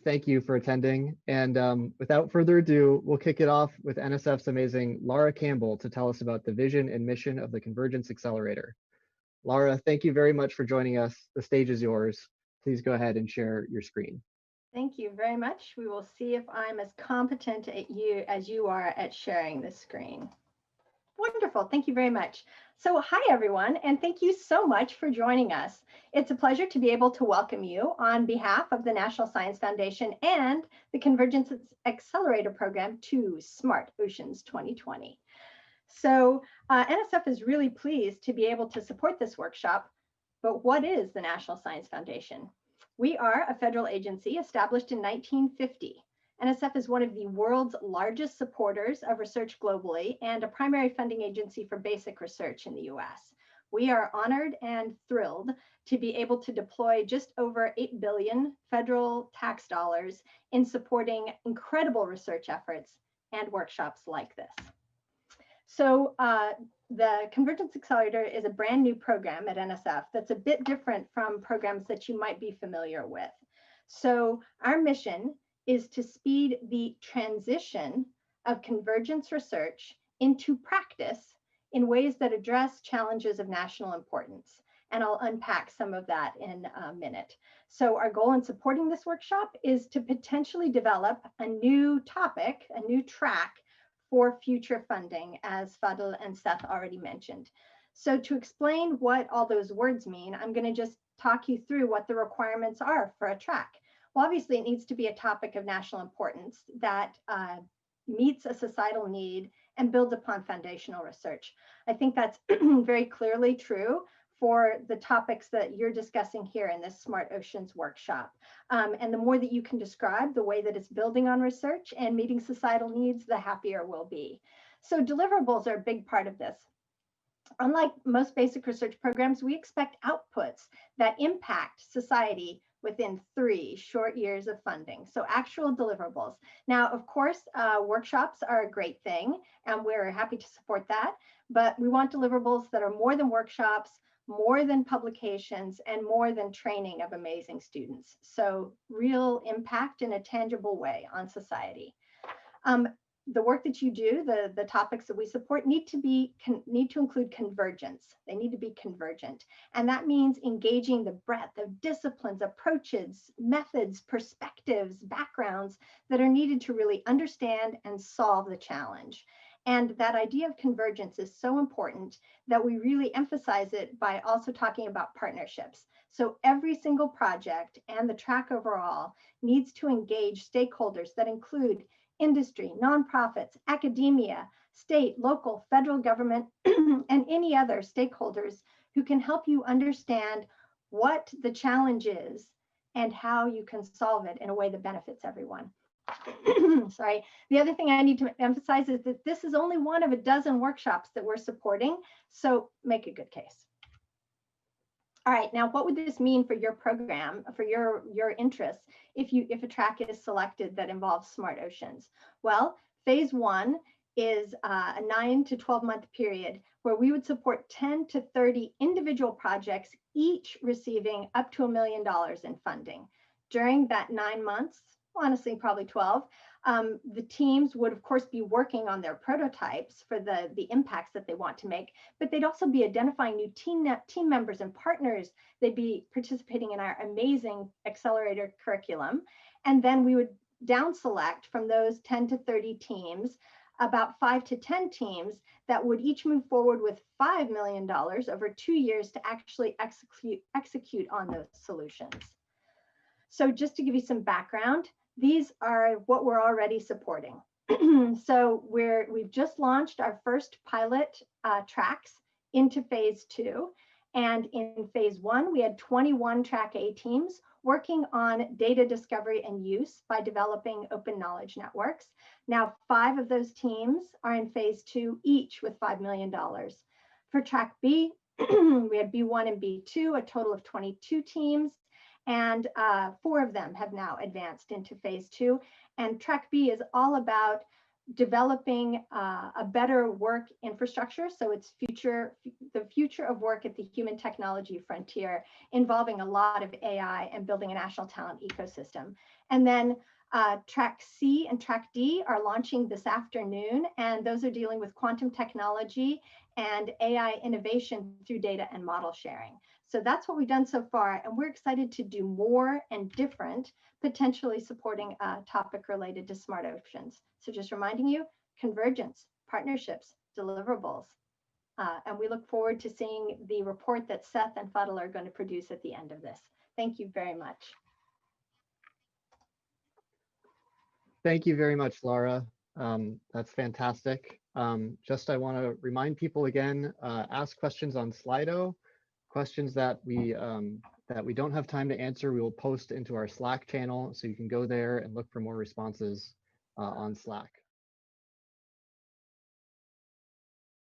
Thank you for attending. And without further ado, we'll kick it off with NSF's amazing Lara Campbell to tell us about the vision and mission of the Convergence Accelerator. Lara, thank you very much for joining us. The stage is yours. Please go ahead and share your screen. Thank you very much. We will see if I'm as competent as you are at sharing the screen. Wonderful. Thank you very much. So hi, everyone, and thank you so much for joining us. It's a pleasure to be able to welcome you on behalf of the National Science Foundation and the Convergence Accelerator Program to Smart Oceans 2020. So NSF is really pleased to be able to support this workshop. But what is the National Science Foundation? We are a federal agency established in 1950. NSF is one of the world's largest supporters of research globally and a primary funding agency for basic research in the US. We are honored and thrilled to be able to deploy just over 8 billion federal tax dollars in supporting incredible research efforts and workshops like this. So the Convergence Accelerator is a brand new program at NSF that's a bit different from programs that you might be familiar with. So our mission is to speed the transition of convergence research into practice in ways that address challenges of national importance. And I'll unpack some of that in a minute. So our goal in supporting this workshop is to potentially develop a new topic, a new track for future funding, as Fadl and Seth already mentioned. So to explain what all those words mean, I'm going to just talk you through what the requirements are for a track. Well, obviously, it needs to be a topic of national importance that meets a societal need and builds upon foundational research. I think that's very clearly true for the topics that you're discussing here in this Smart Oceans workshop. And the more that you can describe the way that it's building on research and meeting societal needs, the happier we'll be. So deliverables are a big part of this. Unlike most basic research programs, we expect outputs that impact society within 3 short years of funding. So actual deliverables. Now, of course, workshops are a great thing, and we're happy to support that, but we want deliverables that are more than workshops, more than publications, and more than training of amazing students. So real impact in a tangible way on society. The work that you do, the topics that we support need to include convergence. They need to be convergent. And that means engaging the breadth of disciplines, approaches, methods, perspectives, backgrounds that are needed to really understand and solve the challenge. And that idea of convergence is so important that we really emphasize it by also talking about partnerships. So every single project and the track overall needs to engage stakeholders that include industry, nonprofits, academia, state, local, federal government, and any other stakeholders who can help you understand what the challenge is and how you can solve it in a way that benefits everyone. Sorry. The other thing I need to emphasize is that this is only one of a dozen workshops that we're supporting, so make a good case. All right, now what would this mean for your program, for your interests, if a track is selected that involves smart oceans? Well, phase 1 is a 9 to 12 month period where we would support 10 to 30 individual projects, each receiving up to $1 million in funding. During that 9 months, honestly, probably 12, the teams would, of course, be working on their prototypes for the impacts that they want to make, but they'd also be identifying new team members and partners. They'd be participating in our amazing accelerator curriculum. And then we would down select from those 10 to 30 teams, about 5 to 10 teams that would each move forward with $5 million over 2 years to actually execute on those solutions. So just to give you some background, these are what we're already supporting. So we've just launched our first pilot tracks into phase 2. And in phase 1, we had 21 track A teams working on data discovery and use by developing open knowledge networks. Now, 5 of those teams are in phase 2, each with $5 million. For track B, we had B1 and B2, a total of 22 teams. And 4 of them have now advanced into phase 2. And track B is all about developing a better work infrastructure. So it's the future of work at the human technology frontier, involving a lot of AI and building a national talent ecosystem. And then Track C and Track D are launching this afternoon, and those are dealing with quantum technology and AI innovation through data and model sharing. So that's what we've done so far, and we're excited to do more and different, potentially supporting a topic related to smart oceans. So just reminding you, convergence, partnerships, deliverables. And we look forward to seeing the report that Seth and Fuddle are going to produce at the end of this. Thank you very much. Thank you very much, Lara. That's fantastic. I want to remind people again, ask questions on Slido, questions that we don't have time to answer, we will post into our Slack channel, so you can go there and look for more responses on Slack.